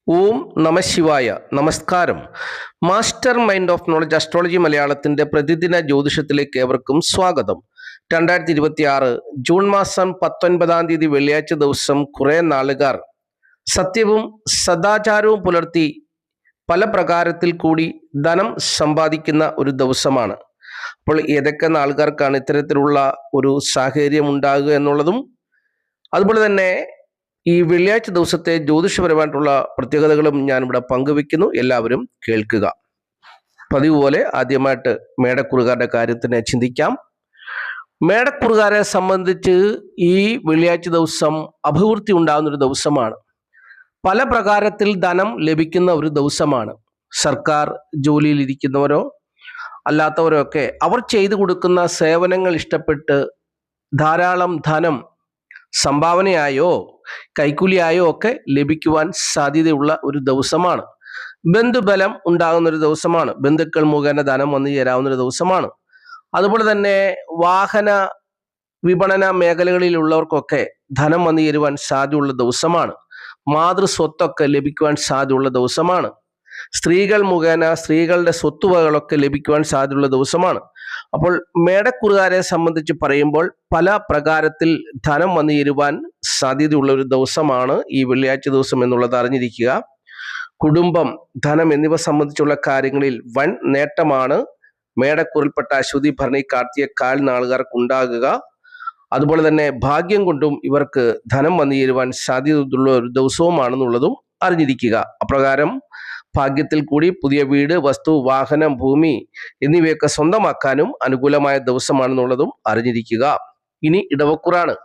ഓം നമ ശിവായ. നമസ്കാരം. Master mind of knowledge astrology മലയാളത്തിൻ്റെ പ്രതിദിന ജ്യോതിഷത്തിലേക്ക് ഏവർക്കും സ്വാഗതം. 2026 ജൂൺ മാസം 19 വെള്ളിയാഴ്ച ദിവസം കുറേ നാളുകാർ സത്യവും സദാചാരവും പുലർത്തി പല പ്രകാരത്തിൽ കൂടി ധനം സമ്പാദിക്കുന്ന ഒരു ദിവസമാണ്. അപ്പോൾ ഏതൊക്കെ നാളുകാർക്കാണ് ഇത്തരത്തിലുള്ള ഒരു സാഹചര്യം ഉണ്ടാകുക എന്നുള്ളതും അതുപോലെ തന്നെ ഈ വെള്ളിയാഴ്ച ദിവസത്തെ ജ്യോതിഷപരമായിട്ടുള്ള പ്രത്യേകതകളും ഞാനിവിടെ പങ്കുവെക്കുന്നു. എല്ലാവരും കേൾക്കുക. പതിവ് പോലെ ആദ്യമായിട്ട് മേടക്കുറുകാരുടെ കാര്യത്തിന് ചിന്തിക്കാം. മേടക്കുറുകാരെ സംബന്ധിച്ച് ഈ വെള്ളിയാഴ്ച ദിവസം അഭിവൃദ്ധി ഉണ്ടാകുന്ന ഒരു ദിവസമാണ്. പല പ്രകാരത്തിൽ ധനം ലഭിക്കുന്ന ഒരു ദിവസമാണ്. സർക്കാർ ജോലിയിൽ ഇരിക്കുന്നവരോ അല്ലാത്തവരോ ഒക്കെ അവർ ചെയ്തു കൊടുക്കുന്ന സേവനങ്ങൾ ഇഷ്ടപ്പെട്ട് ധാരാളം ധനം സംഭാവനയായോ കൈക്കൂലിയായോ ഒക്കെ ലഭിക്കുവാൻ സാധ്യതയുള്ള ഒരു ദിവസമാണ്. ബന്ധുബലം ഉണ്ടാകുന്ന ഒരു ദിവസമാണ്. ബന്ധുക്കൾ മുഖേന ധനം വന്നു ചേരാവുന്ന ഒരു ദിവസമാണ്. അതുപോലെ തന്നെ വാഹന വിപണന മേഖലകളിലുള്ളവർക്കൊക്കെ ധനം വന്നു ചേരുവാൻ സാധ്യതയുള്ള ദിവസമാണ്. മാതൃസ്വത്തൊക്കെ ലഭിക്കുവാൻ സാധ്യതയുള്ള ദിവസമാണ്. സ്ത്രീകൾ മുഖേന സ്ത്രീകളുടെ സ്വത്തുവകകളൊക്കെ ലഭിക്കുവാൻ സാധ്യതയുള്ള ദിവസമാണ്. അപ്പോൾ മേടക്കുറുകാരെ സംബന്ധിച്ച് പറയുമ്പോൾ പല പ്രകാരത്തിൽ ധനം വന്നു ചേരുവാൻ സാധ്യതയുള്ള ഒരു ദിവസമാണ് ഈ വെള്ളിയാഴ്ച ദിവസം എന്നുള്ളത് അറിഞ്ഞിരിക്കുക. കുടുംബം, ധനം എന്നിവ സംബന്ധിച്ചുള്ള കാര്യങ്ങളിൽ വൻ നേട്ടമാണ് മേടക്കുറിൽപ്പെട്ട അശ്വതി, ഭരണി, കാർത്തിക കാൽ നാളുകാർക്ക് ഉണ്ടാകുക. അതുപോലെ തന്നെ ഭാഗ്യം കൊണ്ടും ഇവർക്ക് ധനം വന്നു ചേരുവാൻ സാധ്യതയുള്ള ഒരു ദിവസവുമാണെന്നുള്ളതും അറിഞ്ഞിരിക്കുക. അപ്രകാരം ഭാഗ്യത്തിൽ കൂടി പുതിയ വീട്, വസ്തു, വാഹനം, ഭൂമി എന്നിവയൊക്കെ സ്വന്തമാക്കാനും അനുകൂലമായ ദിവസമാണെന്നുള്ളതും അറിഞ്ഞിരിക്കുക. ഇനി ഇടവക്കൂറാണ്.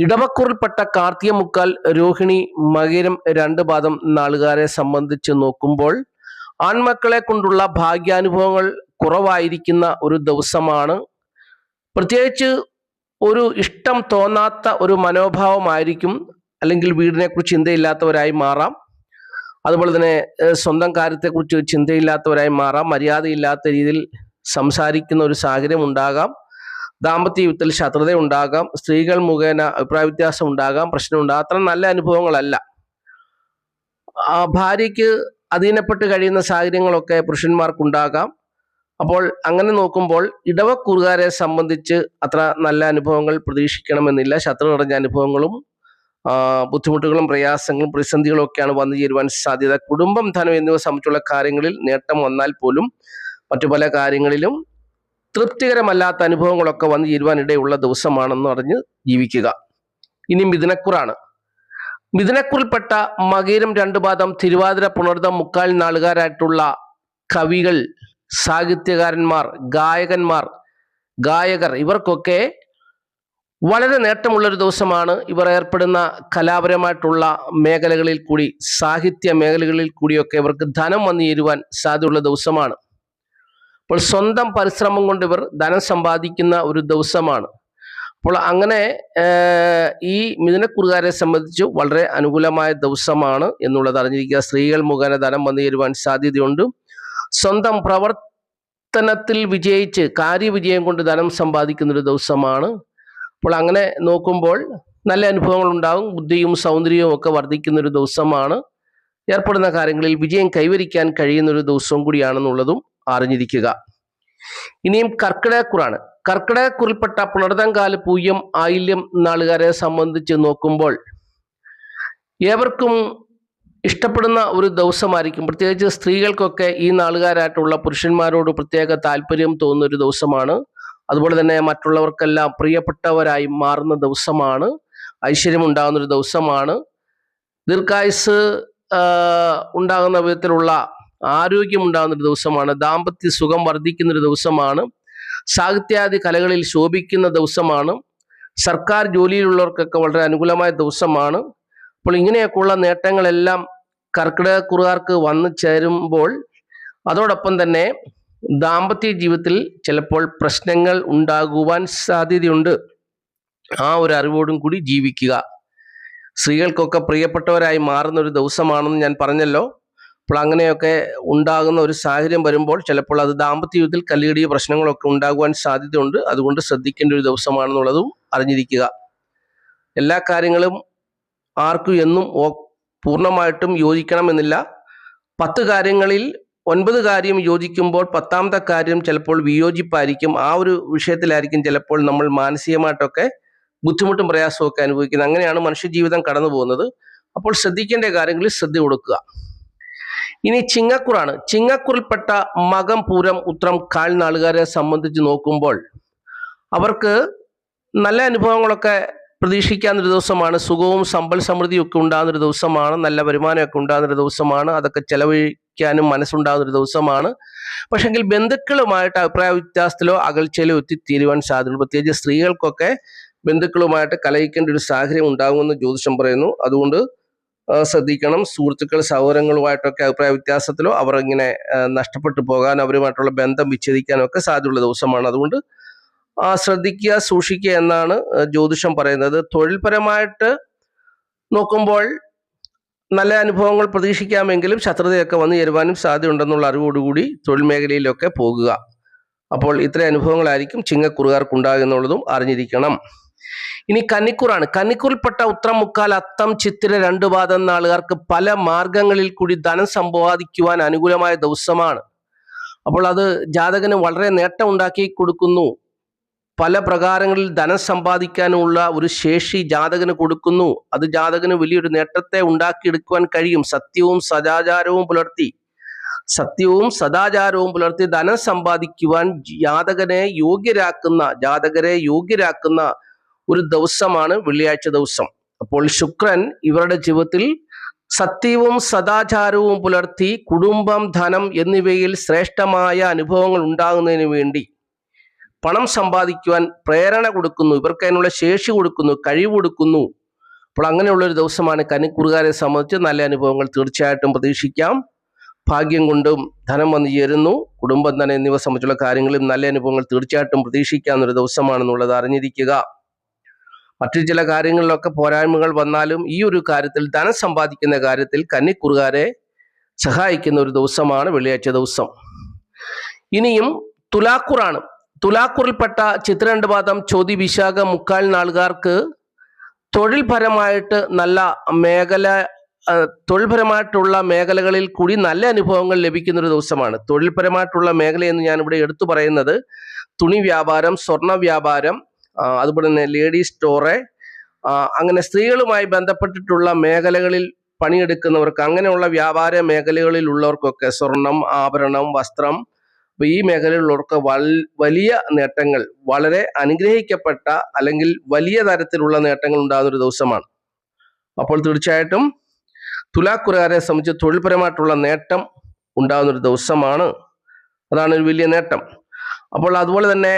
ഇടവക്കൂറിൽപ്പെട്ട കാർത്തിക, മുക്കാൽ, രോഹിണി, മകരം 2 പാദം നാളുകാരെ സംബന്ധിച്ച് നോക്കുമ്പോൾ ആൺമക്കളെ കൊണ്ടുള്ള ഭാഗ്യാനുഭവങ്ങൾ കുറവായിരിക്കുന്ന ഒരു ദിവസമാണ്. പ്രത്യേകിച്ച് ഒരു ഇഷ്ടം തോന്നാത്ത ഒരു മനോഭാവമായിരിക്കും. അല്ലെങ്കിൽ വീടിനെക്കുറിച്ച് ചിന്തയില്ലാത്തവരായി മാറാം. അതുപോലെ തന്നെ സ്വന്തം കാര്യത്തെക്കുറിച്ച് ചിന്തയില്ലാത്തവരായി മാറാം. മര്യാദയില്ലാത്ത രീതിയിൽ സംസാരിക്കുന്ന ഒരു സാഹചര്യം ഉണ്ടാകാം. ദാമ്പത്യ ജീവിതത്തിൽ ശത്രുത ഉണ്ടാകാം. സ്ത്രീകൾ മുഖേന അഭിപ്രായ വ്യത്യാസം ഉണ്ടാകാം. പ്രശ്നം ഉണ്ടാകാം. അത്ര നല്ല അനുഭവങ്ങളല്ല. ഭാര്യയ്ക്ക് അധീനപ്പെട്ട് കഴിയുന്ന സാഹചര്യങ്ങളൊക്കെ പുരുഷന്മാർക്കുണ്ടാകാം. അപ്പോൾ അങ്ങനെ നോക്കുമ്പോൾ ഇടവക്കൂറുകാരെ സംബന്ധിച്ച് അത്ര നല്ല അനുഭവങ്ങൾ പ്രതീക്ഷിക്കണമെന്നില്ല. ശത്രു നിറഞ്ഞ അനുഭവങ്ങളും ബുദ്ധിമുട്ടുകളും പ്രയാസങ്ങളും പ്രതിസന്ധികളും ഒക്കെയാണ് വന്നു ചേരുവാൻ സാധ്യത. കുടുംബം, ധനം എന്നിവ സംബന്ധിച്ചുള്ള കാര്യങ്ങളിൽ നേട്ടം വന്നാൽ പോലും മറ്റു പല കാര്യങ്ങളിലും തൃപ്തികരമല്ലാത്ത അനുഭവങ്ങളൊക്കെ വന്നു ചേരുവാൻ ഇടയുള്ള ദിവസമാണെന്ന് അറിഞ്ഞ് ജീവിക്കുക. ഇനി മിഥുനക്കുറാണ്. മിഥുനക്കുറിൽപ്പെട്ട മകരം 2 പാദം, തിരുവാതിര, പുണർദം, മുക്കാൽ നാളുകാരായിട്ടുള്ള കവികൾ, സാഹിത്യകാരന്മാർ, ഗായകന്മാർ, ഗായകർ ഇവർക്കൊക്കെ വളരെ നേട്ടമുള്ളൊരു ദിവസമാണ്. ഇവർ ഏർപ്പെടുന്ന കലാപരമായിട്ടുള്ള മേഖലകളിൽ കൂടി, സാഹിത്യ മേഖലകളിൽ കൂടിയൊക്കെ ഇവർക്ക് ധനം വന്നു ചേരുവാൻ സാധ്യതയുള്ള ദിവസമാണ്. അപ്പോൾ സ്വന്തം പരിശ്രമം കൊണ്ട് ഇവർ ധനം സമ്പാദിക്കുന്ന ഒരു ദിവസമാണ്. അപ്പോൾ അങ്ങനെ ഈ മിഥുനക്കുറുകാരെ സംബന്ധിച്ച് വളരെ അനുകൂലമായ ദിവസമാണ് എന്നുള്ളത് അറിഞ്ഞിരിക്കുക. സ്ത്രീകൾ മുഖേന ധനം വന്നു ചേരുവാൻ സാധ്യതയുണ്ട്. സ്വന്തം പ്രവർത്തനത്തിൽ വിജയിച്ച് കാര്യവിജയം കൊണ്ട് ധനം സമ്പാദിക്കുന്നൊരു ദിവസമാണ്. അപ്പോൾ അങ്ങനെ നോക്കുമ്പോൾ നല്ല അനുഭവങ്ങൾ ഉണ്ടാകും. ബുദ്ധിയും സൗന്ദര്യവും ഒക്കെ വർദ്ധിക്കുന്നൊരു ദിവസമാണ്. ഏർപ്പെടുന്ന കാര്യങ്ങളിൽ വിജയം കൈവരിക്കാൻ കഴിയുന്നൊരു ദിവസവും കൂടിയാണെന്നുള്ളതും അറിഞ്ഞിരിക്കുക. ഇനിയും കർക്കിടകക്കുറാണ്. കർക്കിടകക്കുറിൽപ്പെട്ട പുണർദംകാല്, പൂയം, ആയില്യം നാളുകാരെ സംബന്ധിച്ച് നോക്കുമ്പോൾ ഏവർക്കും ഇഷ്ടപ്പെടുന്ന ഒരു ദിവസമായിരിക്കും. പ്രത്യേകിച്ച് സ്ത്രീകൾക്കൊക്കെ ഈ നാളുകാരായിട്ടുള്ള പുരുഷന്മാരോട് പ്രത്യേക താല്പര്യം തോന്നുന്ന ഒരു ദിവസമാണ്. അതുപോലെ തന്നെ മറ്റുള്ളവർക്കെല്ലാം പ്രിയപ്പെട്ടവരായി മാറുന്ന ദിവസമാണ്. ഐശ്വര്യമുണ്ടാകുന്നൊരു ദിവസമാണ്. ദീർഘായുസ് ഉണ്ടാകുന്ന വിധത്തിലുള്ള ആരോഗ്യമുണ്ടാകുന്നൊരു ദിവസമാണ്. ദാമ്പത്യ സുഖം വർദ്ധിക്കുന്നൊരു ദിവസമാണ്. സാഹിത്യാദി കലകളിൽ ശോഭിക്കുന്ന ദിവസമാണ്. സർക്കാർ ജോലിയിലുള്ളവർക്കൊക്കെ വളരെ അനുകൂലമായ ദിവസമാണ്. അപ്പോൾ ഇങ്ങനെയൊക്കെയുള്ള നേട്ടങ്ങളെല്ലാം കർക്കിടകക്കുറുകാർക്ക് വന്നു ചേരുമ്പോൾ അതോടൊപ്പം തന്നെ ദാമ്പത്യ ജീവിതത്തിൽ ചിലപ്പോൾ പ്രശ്നങ്ങൾ ഉണ്ടാകുവാൻ സാധ്യതയുണ്ട്. ആ ഒരു അറിവോടും കൂടി ജീവിക്കുക. സ്ത്രീകൾക്കൊക്കെ പ്രിയപ്പെട്ടവരായി മാറുന്ന ഒരു ദിവസമാണെന്ന് ഞാൻ പറഞ്ഞല്ലോ. അപ്പോൾ അങ്ങനെയൊക്കെ ഉണ്ടാകുന്ന ഒരു സാഹചര്യം വരുമ്പോൾ ചിലപ്പോൾ അത് ദാമ്പത്യ ജീവിതത്തിൽ കല്ലുകടിയ പ്രശ്നങ്ങളൊക്കെ ഉണ്ടാകുവാൻ സാധ്യതയുണ്ട്. അതുകൊണ്ട് ശ്രദ്ധിക്കേണ്ട ഒരു ദിവസമാണെന്നുള്ളതും അറിഞ്ഞിരിക്കുക. എല്ലാ കാര്യങ്ങളും ആർക്കും എന്നും പൂർണ്ണമായിട്ടും യോജിക്കണമെന്നില്ല. 10 കാര്യങ്ങളിൽ 9 കാര്യം യോജിക്കുമ്പോൾ 10ാമത്തെ കാര്യം ചിലപ്പോൾ വിയോജിപ്പായിരിക്കും. ആ ഒരു വിഷയത്തിലായിരിക്കും ചിലപ്പോൾ നമ്മൾ മാനസികമായിട്ടൊക്കെ ബുദ്ധിമുട്ടും പ്രയാസവും ഒക്കെ അനുഭവിക്കുന്നത്. അങ്ങനെയാണ് മനുഷ്യജീവിതം കടന്നു പോകുന്നത്. അപ്പോൾ ശ്രദ്ധിക്കേണ്ട കാര്യങ്ങളിൽ ശ്രദ്ധ കൊടുക്കുക. ഇനി ചിങ്ങക്കുറാണ്. ചിങ്ങക്കുറിൽപ്പെട്ട മകം, പൂരം, ഉത്രം, കാൽ നാളുകാരെ സംബന്ധിച്ച് നോക്കുമ്പോൾ അവർക്ക് നല്ല അനുഭവങ്ങളൊക്കെ പ്രതീക്ഷിക്കാവുന്നൊരു ദിവസമാണ്. സുഖവും സമ്പൽ സമൃദ്ധിയും ഒക്കെ ഉണ്ടാകുന്നൊരു ദിവസമാണ്. നല്ല വരുമാനമൊക്കെ ഉണ്ടാകുന്നൊരു ദിവസമാണ്. അതൊക്കെ ചെലവഴിക്കാനും മനസ്സുണ്ടാകുന്നൊരു ദിവസമാണ്. പക്ഷെങ്കിൽ ബന്ധുക്കളുമായിട്ട് അഭിപ്രായ വ്യത്യാസത്തിലോ അകൽച്ചയിലോ എത്തിത്തീരുവാൻ സാധ്യതയുണ്ട്. പ്രത്യേകിച്ച് സ്ത്രീകൾക്കൊക്കെ ബന്ധുക്കളുമായിട്ട് കലഹിക്കേണ്ട ഒരു സാഹചര്യം ഉണ്ടാകുമെന്ന് ജ്യോതിഷം പറയുന്നു. അതുകൊണ്ട് ശ്രദ്ധിക്കണം. സുഹൃത്തുക്കൾ, സഹോദരങ്ങളുമായിട്ടൊക്കെ അഭിപ്രായ വ്യത്യാസത്തിലോ അവർ ഇങ്ങനെ നഷ്ടപ്പെട്ടു പോകാൻ, അവരുമായിട്ടുള്ള ബന്ധം വിച്ഛേദിക്കാനും ഒക്കെ സാധ്യതയുള്ള ദിവസമാണ്. അതുകൊണ്ട് ശ്രദ്ധിക്കുക, സൂക്ഷിക്കുക എന്നാണ് ജ്യോതിഷം പറയുന്നത്. തൊഴിൽപരമായിട്ട് നോക്കുമ്പോൾ നല്ല അനുഭവങ്ങൾ പ്രതീക്ഷിക്കാമെങ്കിലും ശത്രുതയൊക്കെ വന്നു ചേരുവാനും സാധ്യതയുണ്ടെന്നുള്ള അറിവോടുകൂടി തൊഴിൽ മേഖലയിലൊക്കെ പോകുക. അപ്പോൾ ഇത്രയും അനുഭവങ്ങളായിരിക്കും ചിങ്ങക്കുറുകാർക്കുണ്ടാകുന്നുള്ളതും അറിഞ്ഞിരിക്കണം. ഇനി കന്നിക്കൂറാണ്. കന്നിക്കൂറിൽപ്പെട്ട ഉത്രം, മുക്കാൽ, അത്തം, ചിത്തിര 2 പാദം നാളുകാർക്ക് പല മാർഗങ്ങളിൽ കൂടി ധനം സമ്പാദിക്കുവാൻ അനുകൂലമായ ദിവസമാണ്. അപ്പോൾ അത് ജാതകന് വളരെ നേട്ടം ഉണ്ടാക്കി കൊടുക്കുന്നു. പല പ്രകാരങ്ങളിൽ ധനം സമ്പാദിക്കാനുള്ള ഒരു ശേഷി ജാതകന് കൊടുക്കുന്നു. അത് ജാതകന് വലിയൊരു നേട്ടത്തെ ഉണ്ടാക്കിയെടുക്കുവാൻ കഴിയും. സത്യവും സദാചാരവും പുലർത്തി ധനം സമ്പാദിക്കുവാൻ ജാതകരെ യോഗ്യരാക്കുന്ന ഒരു ദിവസമാണ് വെള്ളിയാഴ്ച ദിവസം. അപ്പോൾ ശുക്രൻ ഇവരുടെ ജീവിതത്തിൽ സത്യവും സദാചാരവും പുലർത്തി കുടുംബം, ധനം എന്നിവയിൽ ശ്രേഷ്ഠമായ അനുഭവങ്ങൾ ഉണ്ടാകുന്നതിന് വേണ്ടി പണം സമ്പാദിക്കുവാൻ പ്രേരണ കൊടുക്കുന്നു. ഇവർക്ക് അതിനുള്ള ശേഷി കൊടുക്കുന്നു, കഴിവ് കൊടുക്കുന്നു. അപ്പോൾ അങ്ങനെയുള്ളൊരു ദിവസമാണ് കന്നിക്കൂറുകാരെ സംബന്ധിച്ച് നല്ല അനുഭവങ്ങൾ തീർച്ചയായിട്ടും പ്രതീക്ഷിക്കാം. ഭാഗ്യം കൊണ്ടും ധനം വന്നു ചേരുന്നു. കുടുംബം, ധനം എന്നിവ സംബന്ധിച്ചുള്ള കാര്യങ്ങളിൽ നല്ല അനുഭവങ്ങൾ തീർച്ചയായിട്ടും പ്രതീക്ഷിക്കാവുന്നൊരു ദിവസമാണെന്നുള്ളത് അറിഞ്ഞിരിക്കുക. മറ്റു ചില കാര്യങ്ങളിലൊക്കെ പോരായ്മകൾ വന്നാലും ഈ ഒരു കാര്യത്തിൽ, ധനം സമ്പാദിക്കുന്ന കാര്യത്തിൽ കന്നിക്കൂറുകാരെ സഹായിക്കുന്ന ഒരു ദിവസമാണ് വെള്ളിയാഴ്ച ദിവസം. ഇനിയും തുലാക്കൂറാണ്. തുലാക്കൂറിൽപ്പെട്ട ചിത്ര 2 പാദം, ചോതി, വിശാഖം, മുക്കാൽ നാളുകാർക്ക് തൊഴിൽപരമായിട്ട് തൊഴിൽപരമായിട്ടുള്ള മേഖലകളിൽ കൂടി നല്ല അനുഭവങ്ങൾ ലഭിക്കുന്ന ഒരു ദിവസമാണ്. തൊഴിൽപരമായിട്ടുള്ള മേഖലയെന്ന് ഞാനിവിടെ എടുത്തു പറയുന്നത് തുണി വ്യാപാരം, സ്വർണ്ണ വ്യാപാരം, അതുപോലെ തന്നെ ലേഡീസ് സ്റ്റോറ്, അങ്ങനെ സ്ത്രീകളുമായി ബന്ധപ്പെട്ടിട്ടുള്ള മേഖലകളിൽ പണിയെടുക്കുന്നവർക്ക്, അങ്ങനെയുള്ള വ്യാപാര മേഖലകളിൽ ഉള്ളവർക്കൊക്കെ സ്വർണം, ആഭരണം, വസ്ത്രം, ഈ മേഖലയിലുള്ളവർക്ക് വലിയ നേട്ടങ്ങൾ, വളരെ അനുഗ്രഹിക്കപ്പെട്ട അല്ലെങ്കിൽ വലിയ തരത്തിലുള്ള നേട്ടങ്ങൾ ഉണ്ടാകുന്ന ഒരു ദിവസമാണ്. അപ്പോൾ തീർച്ചയായിട്ടും തുലാക്കുറുകാരെ സംബന്ധിച്ച് തൊഴിൽപരമായിട്ടുള്ള നേട്ടം ഉണ്ടാകുന്ന ഒരു ദിവസമാണ്. അതാണ് ഒരു വലിയ നേട്ടം. അപ്പോൾ അതുപോലെ തന്നെ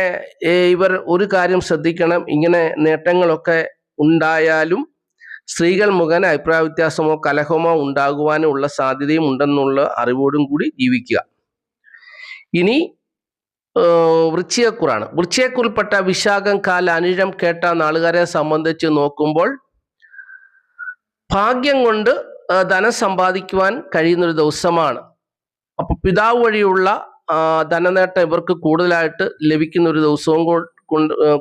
ഇവർ ഒരു കാര്യം ശ്രദ്ധിക്കണം. ഇങ്ങനെ നേട്ടങ്ങളൊക്കെ ഉണ്ടായാലും സ്ത്രീകൾ മുഖേന അഭിപ്രായ വ്യത്യാസമോ കലഹമോ ഉണ്ടാകുവാനുള്ള സാധ്യതയും ഉണ്ടെന്നുള്ള അറിവോടും കൂടി ജീവിക്കുക. ഇനി വൃശ്ചികക്കൂറാണ്. വൃശ്ചികക്കൂറിൽപ്പെട്ട വിശാഖം, കാൽ, അനിഴം, കേട്ട നാളുകാരെ സംബന്ധിച്ച് നോക്കുമ്പോൾ ഭാഗ്യം കൊണ്ട് ധനം സമ്പാദിക്കുവാൻ കഴിയുന്നൊരു ദിവസമാണ്. അപ്പോൾ പിതാവ് വഴിയുള്ള ധനനേട്ടം ഇവർക്ക് കൂടുതലായിട്ട് ലഭിക്കുന്ന ഒരു ദിവസവും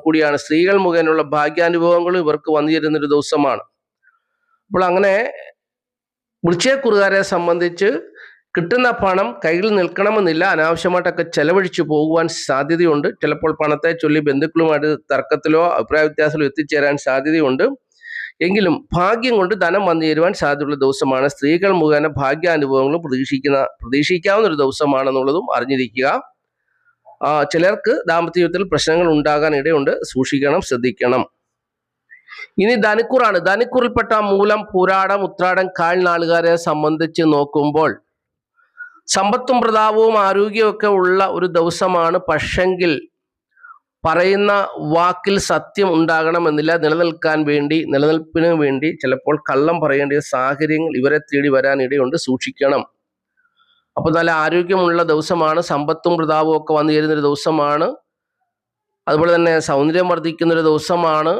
കൂടിയാണ്. സ്ത്രീകൾ മുഖേനയുള്ള ഭാഗ്യാനുഭവങ്ങളും ഇവർക്ക് വന്നു ചേരുന്നൊരു ദിവസമാണ്. അപ്പോൾ അങ്ങനെ വൃശ്ചികക്കൂറുകാരെ സംബന്ധിച്ച് കിട്ടുന്ന പണം കയ്യിൽ നിൽക്കണമെന്നില്ല. അനാവശ്യമായിട്ടൊക്കെ ചെലവഴിച്ചു പോകുവാൻ സാധ്യതയുണ്ട്. ചിലപ്പോൾ പണത്തെ ചൊല്ലി ബന്ധുക്കളുമായിട്ട് തർക്കത്തിലോ അഭിപ്രായ വ്യത്യാസത്തിലോ എത്തിച്ചേരാൻ സാധ്യതയുണ്ട്. എങ്കിലും ഭാഗ്യം കൊണ്ട് ധനം വന്നു ചേരുവാൻ സാധ്യതയുള്ള ദിവസമാണ്. സ്ത്രീകൾ മുഖേന ഭാഗ്യാനുഭവങ്ങളും പ്രതീക്ഷിക്കാവുന്ന ഒരു ദിവസമാണെന്നുള്ളതും അറിഞ്ഞിരിക്കുക. ചിലർക്ക് ദാമ്പത്യ ജീവിതത്തിൽ പ്രശ്നങ്ങൾ ഉണ്ടാകാൻ ഇടയുണ്ട്. സൂക്ഷിക്കണം, ശ്രദ്ധിക്കണം. ഇനി ധനുക്കൂറാണ്. ധനുക്കൂറിൽപ്പെട്ട മൂലം, പൂരാടം, ഉത്രാടം, കാൽ നാളുകാരെ സംബന്ധിച്ച് നോക്കുമ്പോൾ സമ്പത്തും പ്രതാപവും ആരോഗ്യമൊക്കെ ഉള്ള ഒരു ദിവസമാണ്. പക്ഷെങ്കിൽ പറയുന്ന വാക്കിൽ സത്യം ഉണ്ടാകണമെന്നില്ല. നിലനിൽപ്പിന് വേണ്ടി ചിലപ്പോൾ കള്ളം പറയേണ്ട സാഹചര്യങ്ങൾ ഇവരെ തേടി വരാൻ ഇടയുണ്ട്. സൂക്ഷിക്കണം. അപ്പോൾ നല്ല ആരോഗ്യമുള്ള ദിവസമാണ്. സമ്പത്തും പ്രതാപവും ഒക്കെ വന്നു ചേരുന്നൊരു ദിവസമാണ്. അതുപോലെ തന്നെ സൗന്ദര്യം വർദ്ധിക്കുന്നൊരു ദിവസമാണ്.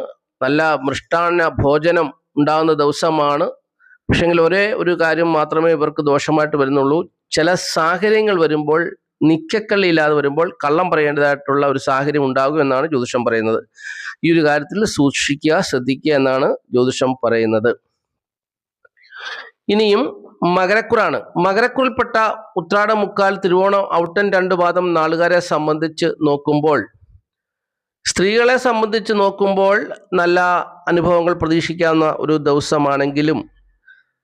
നല്ല മൃഷ്ടാന്ന ഭോജനം ഉണ്ടാകുന്ന ദിവസമാണ്. പക്ഷെങ്കിൽ ഒരേ ഒരു കാര്യം മാത്രമേ ഇവർക്ക് ദോഷമായിട്ട് വരുന്നുള്ളൂ. ചില സാഹചര്യങ്ങൾ വരുമ്പോൾ, നിക്കക്കള്ളിയില്ലാതെ വരുമ്പോൾ കള്ളം പറയേണ്ടതായിട്ടുള്ള ഒരു സാഹചര്യം ഉണ്ടാകും എന്നാണ് ജ്യോതിഷം പറയുന്നത്. ഈ ഒരു കാര്യത്തിൽ സൂക്ഷിക്കുക, ശ്രദ്ധിക്കുക എന്നാണ് ജ്യോതിഷം പറയുന്നത്. ഇനിയും മകരക്കുറാണ്. മകരക്കുറിൽപ്പെട്ട ഉത്രാടം, മുക്കാൽ, തിരുവോണം, ഔട്ടൻ 2 പാദം നാളുകാരെ സംബന്ധിച്ച് നോക്കുമ്പോൾ, സ്ത്രീകളെ സംബന്ധിച്ച് നോക്കുമ്പോൾ നല്ല അനുഭവങ്ങൾ പ്രതീക്ഷിക്കാവുന്ന ഒരു ദിവസമാണെങ്കിലും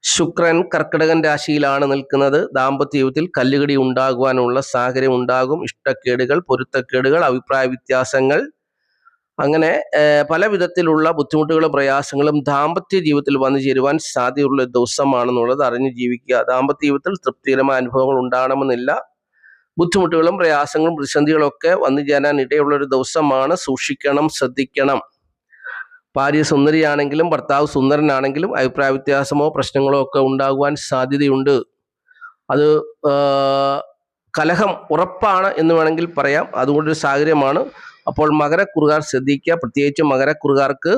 ശുക്രൻ കർക്കിടകൻ രാശിയിലാണ് നിൽക്കുന്നത്. ദാമ്പത്യ ജീവിതത്തിൽ കല്ലുകടി ഉണ്ടാകുവാനുള്ള സാഹചര്യം ഉണ്ടാകും. ഇഷ്ടക്കേടുകൾ, പൊരുത്തക്കേടുകൾ, അഭിപ്രായ വ്യത്യാസങ്ങൾ, അങ്ങനെ പല വിധത്തിലുള്ള ബുദ്ധിമുട്ടുകളും പ്രയാസങ്ങളും ദാമ്പത്യ ജീവിതത്തിൽ വന്നു ചേരുവാൻ സാധ്യതയുള്ള ദിവസമാണെന്നുള്ളത് അറിഞ്ഞ് ജീവിക്കുക. ദാമ്പത്യ ജീവിതത്തിൽ തൃപ്തികരമായ അനുഭവങ്ങൾ ഉണ്ടാകണമെന്നില്ല. ബുദ്ധിമുട്ടുകളും പ്രയാസങ്ങളും പ്രതിസന്ധികളും ഒക്കെ വന്നു ചേരാൻ ഇടയുള്ള ഒരു ദിവസമാണ്. സൂക്ഷിക്കണം, ശ്രദ്ധിക്കണം. ഭാര്യ സുന്ദരിയാണെങ്കിലും ഭർത്താവ് സുന്ദരനാണെങ്കിലും അഭിപ്രായ വ്യത്യാസമോ പ്രശ്നങ്ങളോ ഒക്കെ ഉണ്ടാകുവാൻ സാധ്യതയുണ്ട്. അത് കലഹം ഉറപ്പാണ് എന്ന് വേണമെങ്കിൽ പറയാം. അതുകൊണ്ടൊരു സാഹചര്യമാണ്. അപ്പോൾ മകരക്കുറുകാർ ശ്രദ്ധിക്കുക. പ്രത്യേകിച്ച് മകരക്കുറുകാർക്ക്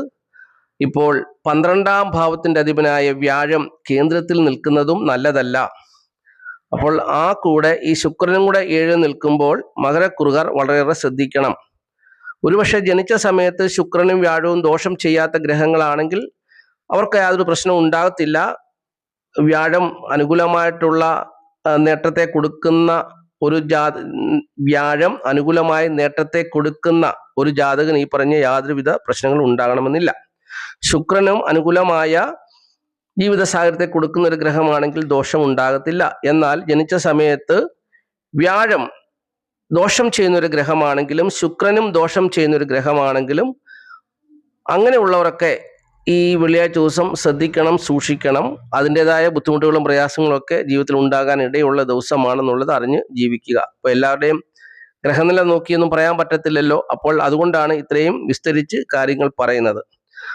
ഇപ്പോൾ 12ാം ഭാവത്തിൻ്റെ അധിപനായ വ്യാഴം കേന്ദ്രത്തിൽ നിൽക്കുന്നതും നല്ലതല്ല. അപ്പോൾ ആ കൂടെ ഈ ശുക്രനും കൂടെ 7 നിൽക്കുമ്പോൾ മകരക്കുറുകാർ വളരെയേറെ ശ്രദ്ധിക്കണം. ഒരുപക്ഷെ ജനിച്ച സമയത്ത് ശുക്രനും വ്യാഴവും ദോഷം ചെയ്യാത്ത ഗ്രഹങ്ങളാണെങ്കിൽ അവർക്ക് യാതൊരു പ്രശ്നവും ഉണ്ടാകത്തില്ല. വ്യാഴം അനുകൂലമായിട്ടുള്ള നേട്ടത്തെ കൊടുക്കുന്ന ഒരു വ്യാഴം അനുകൂലമായ നേട്ടത്തെ കൊടുക്കുന്ന ഒരു ജാതകന് ഈ പറഞ്ഞ യാതൊരുവിധ പ്രശ്നങ്ങളും ഉണ്ടാകണമെന്നില്ല. ശുക്രനും അനുകൂലമായ ജീവിത സാഹചര്യത്തെ കൊടുക്കുന്ന ഒരു ഗ്രഹമാണെങ്കിൽ ദോഷം ഉണ്ടാകത്തില്ല. എന്നാൽ ജനിച്ച സമയത്ത് വ്യാഴം ദോഷം ചെയ്യുന്ന ഒരു ഗ്രഹമാണെങ്കിലും ശുക്രനും ദോഷം ചെയ്യുന്ന ഒരു ഗ്രഹമാണെങ്കിലും അങ്ങനെയുള്ളവരൊക്കെ ഈ വെള്ളിയാഴ്ച ദിവസം ശ്രദ്ധിക്കണം, സൂക്ഷിക്കണം. അതിൻ്റെതായ ബുദ്ധിമുട്ടുകളും പ്രയാസങ്ങളും ഒക്കെ ജീവിതത്തിൽ ഉണ്ടാകാൻ ഇടയുള്ള ദിവസമാണെന്നുള്ളത് അറിഞ്ഞ് ജീവിക്കുക. അപ്പോൾ എല്ലാവരുടെയും ഗ്രഹനില നോക്കിയൊന്നും പറയാൻ പറ്റത്തില്ലല്ലോ. അപ്പോൾ അതുകൊണ്ടാണ് ഇത്രയും വിസ്തരിച്ച് കാര്യങ്ങൾ പറയുന്നത്.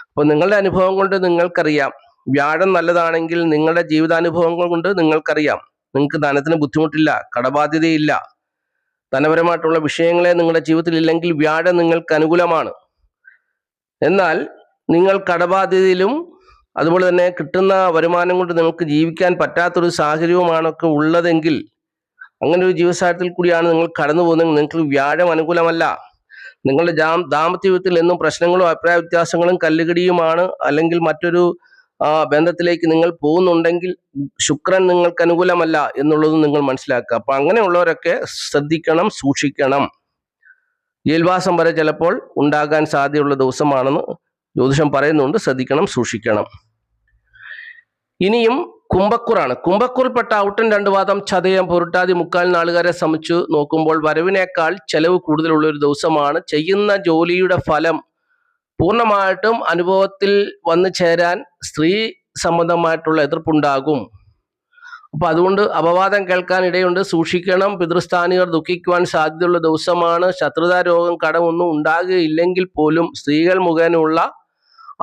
അപ്പോൾ നിങ്ങളുടെ അനുഭവം കൊണ്ട് നിങ്ങൾക്കറിയാം. വ്യാഴം നല്ലതാണെങ്കിൽ നിങ്ങളുടെ ജീവിതാനുഭവങ്ങൾ കൊണ്ട് നിങ്ങൾക്കറിയാം. നിങ്ങൾക്ക് ധനത്തിന് ബുദ്ധിമുട്ടില്ല, കടബാധ്യതയില്ല, ധനപരമായിട്ടുള്ള വിഷയങ്ങളെ നിങ്ങളുടെ ജീവിതത്തിൽ ഇല്ലെങ്കിൽ വ്യാഴം നിങ്ങൾക്ക് അനുകൂലമാണ്. എന്നാൽ നിങ്ങൾ കടബാധ്യതയിലും അതുപോലെ തന്നെ കിട്ടുന്ന വരുമാനം കൊണ്ട് നിങ്ങൾക്ക് ജീവിക്കാൻ പറ്റാത്തൊരു സാഹചര്യവുമാണൊക്കെ ഉള്ളതെങ്കിൽ, അങ്ങനെ ഒരു ജീവിതസാഹചര്യത്തിൽ കൂടിയാണ് നിങ്ങൾ കടന്നു പോകുന്നതെങ്കിൽ നിങ്ങൾക്ക് വ്യാഴം അനുകൂലമല്ല. നിങ്ങളുടെ ദാമ്പത്യ ജീവിതത്തിൽ എന്നും പ്രശ്നങ്ങളും അഭിപ്രായ വ്യത്യാസങ്ങളും കല്ലുകടിയുമാണ്. അല്ലെങ്കിൽ മറ്റൊരു ബന്ധത്തിലേക്ക് നിങ്ങൾ പോകുന്നുണ്ടെങ്കിൽ ശുക്രൻ നിങ്ങൾക്ക് അനുകൂലമല്ല എന്നുള്ളതും നിങ്ങൾ മനസ്സിലാക്കുക. അപ്പൊ അങ്ങനെയുള്ളവരൊക്കെ ശ്രദ്ധിക്കണം, സൂക്ഷിക്കണം. ജയിൽവാസം വരെ ചിലപ്പോൾ ഉണ്ടാകാൻ സാധ്യതയുള്ള ദിവസമാണെന്ന് ജ്യോതിഷം പറയുന്നുണ്ട്. ശ്രദ്ധിക്കണം, സൂക്ഷിക്കണം. ഇനിയും കുംഭക്കൂറാണ്. കുംഭക്കൂറിൽപ്പെട്ട ഔട്ടൻ 2 പാദം, ചതയം, പൊരുട്ടാതി, മുക്കാൽ നാളുകാരെ സംബന്ധിച്ച് നോക്കുമ്പോൾ വരവിനേക്കാൾ ചെലവ് കൂടുതലുള്ള ഒരു ദിവസമാണ്. ചെയ്യുന്ന ജോലിയുടെ ഫലം പൂർണ്ണമായിട്ടും അനുഭവത്തിൽ വന്നു ചേരാൻ സ്ത്രീ സംബന്ധമായിട്ടുള്ള എതിർപ്പുണ്ടാകും. അപ്പൊ അതുകൊണ്ട് അപവാദം കേൾക്കാൻ ഇടയുണ്ട്. സൂക്ഷിക്കണം. പിതൃസ്ഥാനികർ ദുഃഖിക്കുവാൻ സാധ്യതയുള്ള ദിവസമാണ്. ശത്രുതാ രോഗം, കടമൊന്നും ഉണ്ടാകുകയില്ലെങ്കിൽ പോലും സ്ത്രീകൾ മുഖേനയുള്ള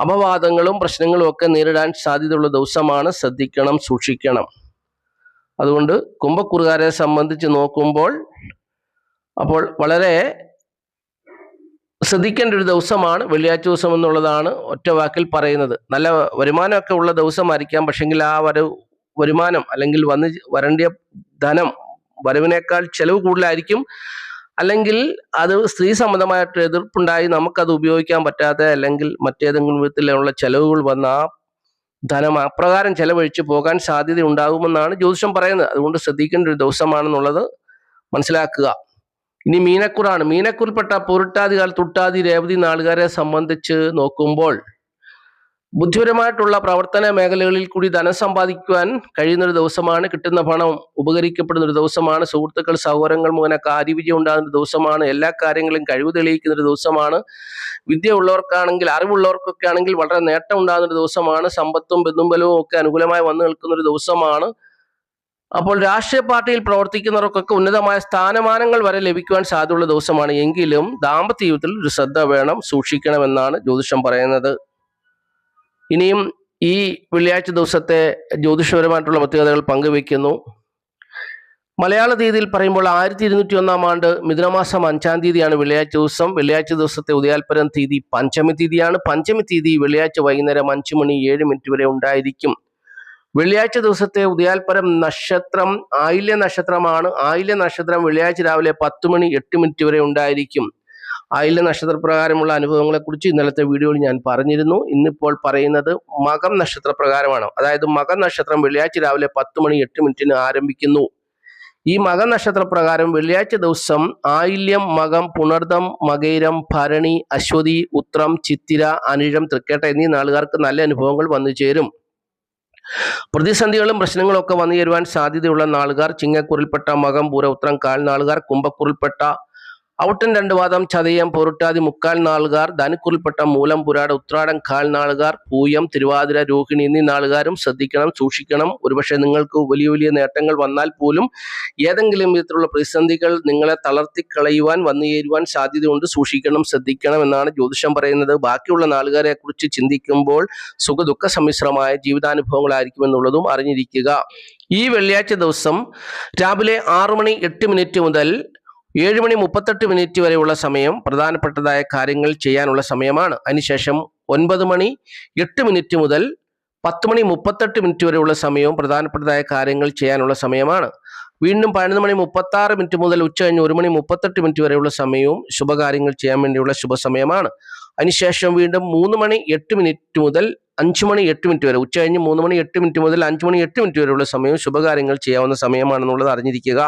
അപവാദങ്ങളും പ്രശ്നങ്ങളും ഒക്കെ നേരിടാൻ സാധ്യതയുള്ള ദിവസമാണ്. ശ്രദ്ധിക്കണം, സൂക്ഷിക്കണം. അതുകൊണ്ട് കുംഭക്കൂറുകാരെ സംബന്ധിച്ച് നോക്കുമ്പോൾ അപ്പോൾ വളരെ ശ്രദ്ധിക്കേണ്ട ഒരു ദിവസമാണ് വെള്ളിയാഴ്ച ദിവസം എന്നുള്ളതാണ് ഒറ്റ വാക്കിൽ പറയുന്നത്. നല്ല വരുമാനമൊക്കെ ഉള്ള ദിവസമായിരിക്കാം. പക്ഷെങ്കിൽ ആ വരുമാനം അല്ലെങ്കിൽ വരേണ്ടിയ ധനം വരവിനേക്കാൾ ചെലവ് കൂടുതലായിരിക്കും. അല്ലെങ്കിൽ അത് സ്ത്രീ സംബന്ധമായിട്ട് എതിർപ്പുണ്ടായി നമുക്കത് ഉപയോഗിക്കാൻ പറ്റാത്ത അല്ലെങ്കിൽ മറ്റേതെങ്കിലും വിധത്തിലുള്ള ചെലവുകൾ വന്ന ആ ധനം അപ്രകാരം ചെലവഴിച്ച് പോകാൻ സാധ്യത ഉണ്ടാകുമെന്നാണ് ജ്യോതിഷം പറയുന്നത്. അതുകൊണ്ട് ശ്രദ്ധിക്കേണ്ട ഒരു ദിവസമാണെന്നുള്ളത് മനസ്സിലാക്കുക. ഇനി മീനക്കൂറാണ്. മീനക്കൂറിൽപ്പെട്ട പൊരുട്ടാതി, തുട്ടാതി, രേവതി നാളുകാരെ സംബന്ധിച്ച് നോക്കുമ്പോൾ ബുദ്ധിപരമായിട്ടുള്ള പ്രവർത്തന മേഖലകളിൽ കൂടി ധനം സമ്പാദിക്കുവാൻ കഴിയുന്നൊരു ദിവസമാണ്. കിട്ടുന്ന പണം ഉപകരിക്കപ്പെടുന്ന ഒരു ദിവസമാണ്. സുഹൃത്തുക്കൾ, സഹോദരങ്ങൾ മുഖേന കാര്യവിജയം ഉണ്ടാകുന്ന ദിവസമാണ്. എല്ലാ കാര്യങ്ങളും കഴിവ് തെളിയിക്കുന്ന ഒരു ദിവസമാണ്. വിദ്യ ഉള്ളവർക്കാണെങ്കിൽ, അറിവുള്ളവർക്കൊക്കെ ആണെങ്കിൽ വളരെ നേട്ടം ഉണ്ടാകുന്ന ഒരു ദിവസമാണ്. സമ്പത്തും ബന്ധുബലവും ഒക്കെ അനുകൂലമായി വന്നു നിൽക്കുന്ന ഒരു ദിവസമാണ്. അപ്പോൾ രാഷ്ട്രീയ പാർട്ടിയിൽ പ്രവർത്തിക്കുന്നവർക്കൊക്കെ ഉന്നതമായ സ്ഥാനമാനങ്ങൾ വരെ ലഭിക്കുവാൻ സാധ്യതയുള്ള ദിവസമാണ്. എങ്കിലും ദാമ്പത്യ ജീവിതത്തിൽ ഒരു ശ്രദ്ധ വേണം, സൂക്ഷിക്കണമെന്നാണ് ജ്യോതിഷം പറയുന്നത്. ഇനിയും ഈ വെള്ളിയാഴ്ച ദിവസത്തെ ജ്യോതിഷപരമായിട്ടുള്ള പ്രത്യേകതകൾ പങ്കുവയ്ക്കുന്നു. മലയാള തീയതിയിൽ പറയുമ്പോൾ 1201 ആണ്ട് മിഥുനമാസം 5-ാം തീയതിയാണ് വെള്ളിയാഴ്ച ദിവസം. വെള്ളിയാഴ്ച ദിവസത്തെ ഉദയാൽപരം തീയതി പഞ്ചമി തീയതിയാണ്. പഞ്ചമി തീയതി വെള്ളിയാഴ്ച വൈകുന്നേരം 5 മണി 7 മിനിറ്റ് വരെ ഉണ്ടായിരിക്കും. വെള്ളിയാഴ്ച ദിവസത്തെ ഉദയാൽപരം നക്ഷത്രം ആയില്യ നക്ഷത്രമാണ്. ആയില്യ നക്ഷത്രം വെള്ളിയാഴ്ച രാവിലെ 10 മണി 8 മിനിറ്റ് വരെ ഉണ്ടായിരിക്കും. ആയില്യ നക്ഷത്രപ്രകാരമുള്ള അനുഭവങ്ങളെക്കുറിച്ച് ഇന്നലത്തെ വീഡിയോയിൽ ഞാൻ പറഞ്ഞിരുന്നു. ഇന്നിപ്പോൾ പറയുന്നത് മകം നക്ഷത്രപ്രകാരമാണ്. അതായത് മകം നക്ഷത്രം വെള്ളിയാഴ്ച രാവിലെ 10:08 ആരംഭിക്കുന്നു. ഈ മകം നക്ഷത്രപ്രകാരം വെള്ളിയാഴ്ച ദിവസം ആയില്യം, മകം, പുണർദം, മകയിരം, ഭരണി, അശ്വതി, ഉത്രം, ചിത്തിര, അനിഴം, തൃക്കേട്ട എന്നീ നാളുകാർക്ക് നല്ല അനുഭവങ്ങൾ വന്നു ചേരും. പ്രതിസന്ധികളും പ്രശ്നങ്ങളും ഒക്കെ വന്നു ചേരുവാൻ സാധ്യതയുള്ള നാളുകാർ ചിങ്ങക്കൂറിൽപ്പെട്ട മകം, പൂര, ഉത്രം കാൽ നാളുകാർ, കുംഭക്കൂറിൽപ്പെട്ട ഔട്ടൻ 2 പാദം, ചതയം, പൊരുട്ടാതി മുക്കാൽ നാളുകാർ, ധനുക്കൂറിൽപ്പെട്ട മൂലം, പുരാട, ഉത്രാടം കാൽ നാളുകാർ, പൂയം, തിരുവാതിര, രോഹിണി എന്നീ നാളുകാരും ശ്രദ്ധിക്കണം, സൂക്ഷിക്കണം. ഒരുപക്ഷെ നിങ്ങൾക്ക് വലിയ വലിയ നേട്ടങ്ങൾ വന്നാൽ പോലും ഏതെങ്കിലും വിധത്തിലുള്ള പ്രതിസന്ധികൾ നിങ്ങളെ തളർത്തിക്കളയുവാൻ വന്നു ചേരുവാൻ സാധ്യതയുണ്ട്. സൂക്ഷിക്കണം, ശ്രദ്ധിക്കണം എന്നാണ് ജ്യോതിഷം പറയുന്നത്. ബാക്കിയുള്ള നാളുകാരെ കുറിച്ച് ചിന്തിക്കുമ്പോൾ സുഖദുഃഖ സമ്മിശ്രമായ ജീവിതാനുഭവങ്ങളായിരിക്കുമെന്നുള്ളതും അറിഞ്ഞിരിക്കുക. ഈ വെള്ളിയാഴ്ച ദിവസം രാവിലെ 6:08 മുതൽ 7:38 വരെയുള്ള സമയം പ്രധാനപ്പെട്ടതായ കാര്യങ്ങൾ ചെയ്യാനുള്ള സമയമാണ്. അതിനുശേഷം 9:08 മുതൽ 10:38 വരെയുള്ള സമയവും പ്രധാനപ്പെട്ടതായ കാര്യങ്ങൾ ചെയ്യാനുള്ള സമയമാണ്. വീണ്ടും 11:36 മുതൽ ഉച്ചകഴിഞ്ഞ് 1:38 വരെയുള്ള സമയവും ശുഭകാര്യങ്ങൾ ചെയ്യാൻ വേണ്ടിയുള്ള ശുഭസമയമാണ്. അതിനുശേഷം വീണ്ടും 3:08 മുതൽ 5:08 വരെ, ഉച്ചകഴിഞ്ഞ് 3:08 മുതൽ 5:08 വരെയുള്ള സമയവും ശുഭകാര്യങ്ങൾ ചെയ്യാവുന്ന സമയമാണെന്നുള്ളത് അറിഞ്ഞിരിക്കുക.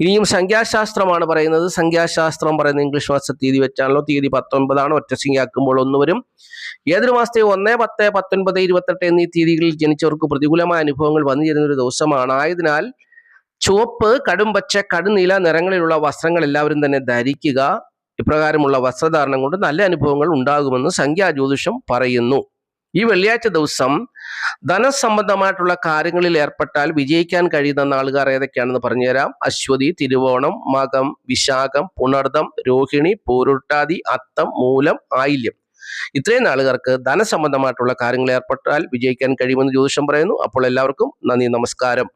ഇനിയും സംഖ്യാശാസ്ത്രമാണ് പറയുന്നത്. സംഖ്യാശാസ്ത്രം പറയുന്ന ഇംഗ്ലീഷ് മാസ തീയതി വെച്ചാണല്ലോ. തീയതി 19 ഒറ്റ സംഖ്യയാക്കുമ്പോൾ 1 വരും. ഏതൊരു മാസത്തെ 1, 10, 19, 28 എന്നീ തീയതികളിൽ ജനിച്ചവർക്ക് പ്രതികൂലമായ അനുഭവങ്ങൾ വന്നു ചേരുന്ന ഒരു ദിവസമാണ്. ആയതിനാൽ ചുവപ്പ്, കടും പച്ച, കടുനീല നിറങ്ങളിലുള്ള വസ്ത്രങ്ങൾ എല്ലാവരും തന്നെ ധരിക്കുക. ഇപ്രകാരമുള്ള വസ്ത്രധാരണം കൊണ്ട് നല്ല അനുഭവങ്ങൾ ഉണ്ടാകുമെന്ന് സംഖ്യാജ്യോതിഷം പറയുന്നു. ഈ വെള്ളിയാഴ്ച ദിവസം ധനസംബന്ധമായിട്ടുള്ള കാര്യങ്ങളിൽ ഏർപ്പെട്ടാൽ വിജയിക്കാൻ കഴിയുന്ന നാളുകാർ ഏതൊക്കെയാണെന്ന് പറഞ്ഞുതരാം. അശ്വതി, തിരുവോണം, മകം, വിശാഖം, പുണർദം, രോഹിണി, പൂരുട്ടാതി, അത്തം, മൂലം, ആയില്യം. ഇത്രയും നാളുകാർക്ക് ധനസംബന്ധമായിട്ടുള്ള കാര്യങ്ങളിൽ ഏർപ്പെട്ടാൽ വിജയിക്കാൻ കഴിയുമെന്ന് ജ്യോതിഷം പറയുന്നു. അപ്പോൾ എല്ലാവർക്കും നന്ദി, നമസ്കാരം.